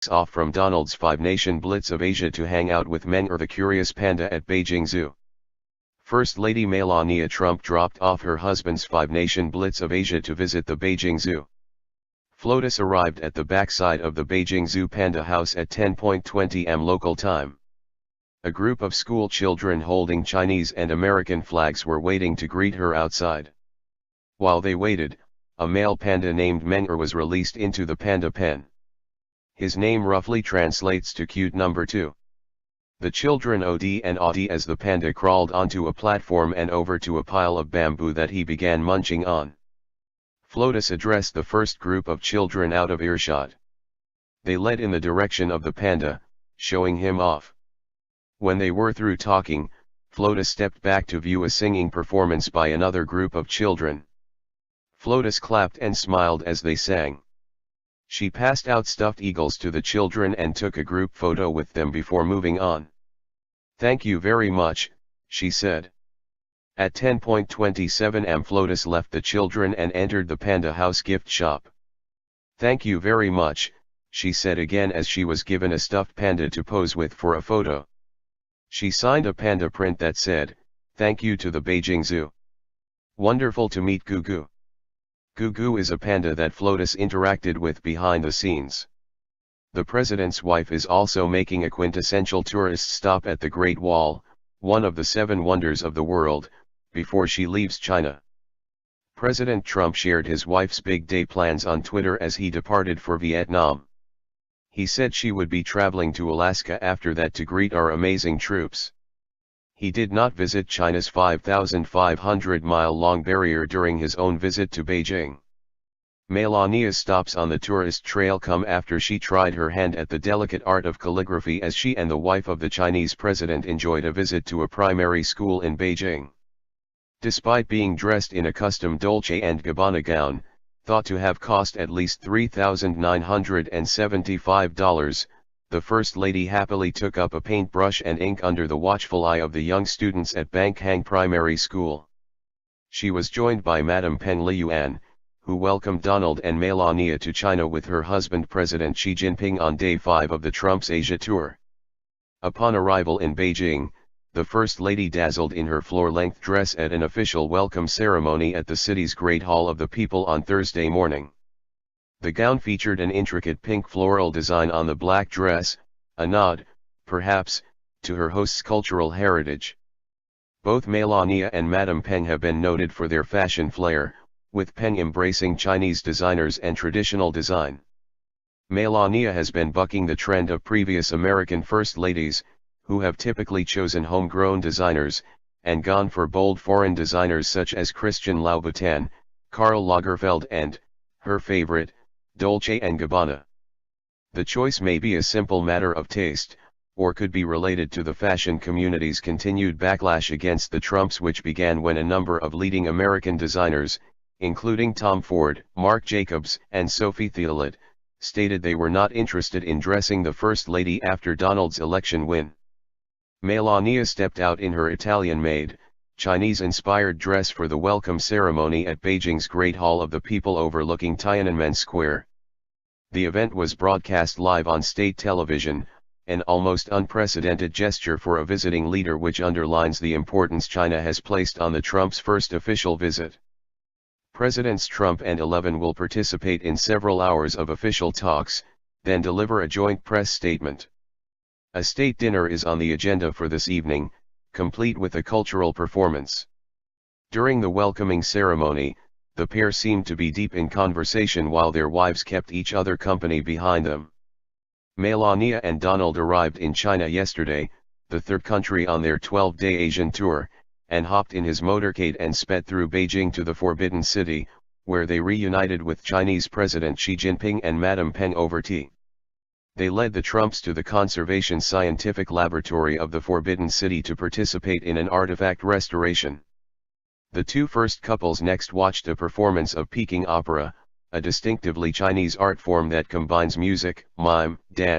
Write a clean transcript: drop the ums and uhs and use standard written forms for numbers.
gets off from Donald's five-nation blitz of Asia to hang out with Meng'er the curious panda at Beijing Zoo. First Lady Melania Trump dropped off her husband's five-nation blitz of Asia to visit the Beijing Zoo. FLOTUS arrived at the backside of the Beijing Zoo Panda House at 10:20 am local time. A group of school children holding Chinese and American flags were waiting to greet her outside. While they waited, a male panda named Meng'er was released into the panda pen. His name roughly translates to cute number 2. The children OD and awed as the panda crawled onto a platform and over to a pile of bamboo that he began munching on. FLOTUS addressed the first group of children out of earshot. They led in the direction of the panda, showing him off. When they were through talking, FLOTUS stepped back to view a singing performance by another group of children. FLOTUS clapped and smiled as they sang. She passed out stuffed eagles to the children and took a group photo with them before moving on. "Thank you very much," she said. At 10:27 am FLOTUS left the children and entered the Panda House gift shop. "Thank you very much," she said again as she was given a stuffed panda to pose with for a photo. She signed a panda print that said, "Thank you to the Beijing Zoo. Wonderful to meet Gugu." Gugu is a panda that FLOTUS interacted with behind the scenes. The president's wife is also making a quintessential tourist stop at the Great Wall, one of the 7 wonders of the world, before she leaves China. President Trump shared his wife's big day plans on Twitter as he departed for Vietnam. He said she would be traveling to Alaska after that to greet our amazing troops. He did not visit China's 5,500-mile-long barrier during his own visit to Beijing. Melania's stops on the tourist trail come after she tried her hand at the delicate art of calligraphy as she and the wife of the Chinese president enjoyed a visit to a primary school in Beijing. Despite being dressed in a custom Dolce & Gabbana gown, thought to have cost at least $3,975, the First Lady happily took up a paintbrush and ink under the watchful eye of the young students at Bang Hang Primary School. She was joined by Madam Peng Liyuan, who welcomed Donald and Melania to China with her husband President Xi Jinping on Day 5 of the Trump's Asia tour. Upon arrival in Beijing, the First Lady dazzled in her floor-length dress at an official welcome ceremony at the city's Great Hall of the People on Thursday morning. The gown featured an intricate pink floral design on the black dress, a nod, perhaps, to her host's cultural heritage. Both Melania and Madame Peng have been noted for their fashion flair, with Peng embracing Chinese designers and traditional design. Melania has been bucking the trend of previous American First Ladies, who have typically chosen homegrown designers, and gone for bold foreign designers such as Christian Louboutin, Karl Lagerfeld and, her favorite, Dolce & Gabbana. The choice may be a simple matter of taste, or could be related to the fashion community's continued backlash against the Trumps, which began when a number of leading American designers, including Tom Ford, Marc Jacobs, and Sophie Thialet, stated they were not interested in dressing the First Lady after Donald's election win. Melania stepped out in her Italian-made, Chinese-inspired dress for the welcome ceremony at Beijing's Great Hall of the People overlooking Tiananmen Square. The event was broadcast live on state television, an almost unprecedented gesture for a visiting leader, which underlines the importance China has placed on the Trump's first official visit. Presidents Trump and 11 will participate in several hours of official talks, then deliver a joint press statement. A state dinner is on the agenda for this evening, complete with a cultural performance. During the welcoming ceremony, the pair seemed to be deep in conversation while their wives kept each other company behind them. Melania and Donald arrived in China yesterday, the third country on their 12-day Asian tour, and hopped in his motorcade and sped through Beijing to the Forbidden City, where they reunited with Chinese President Xi Jinping and Madame Peng over tea. They led the Trumps to the Conservation Scientific Laboratory of the Forbidden City to participate in an artifact restoration. The two first couples next watched a performance of Peking opera, a distinctively Chinese art form that combines music, mime, dance,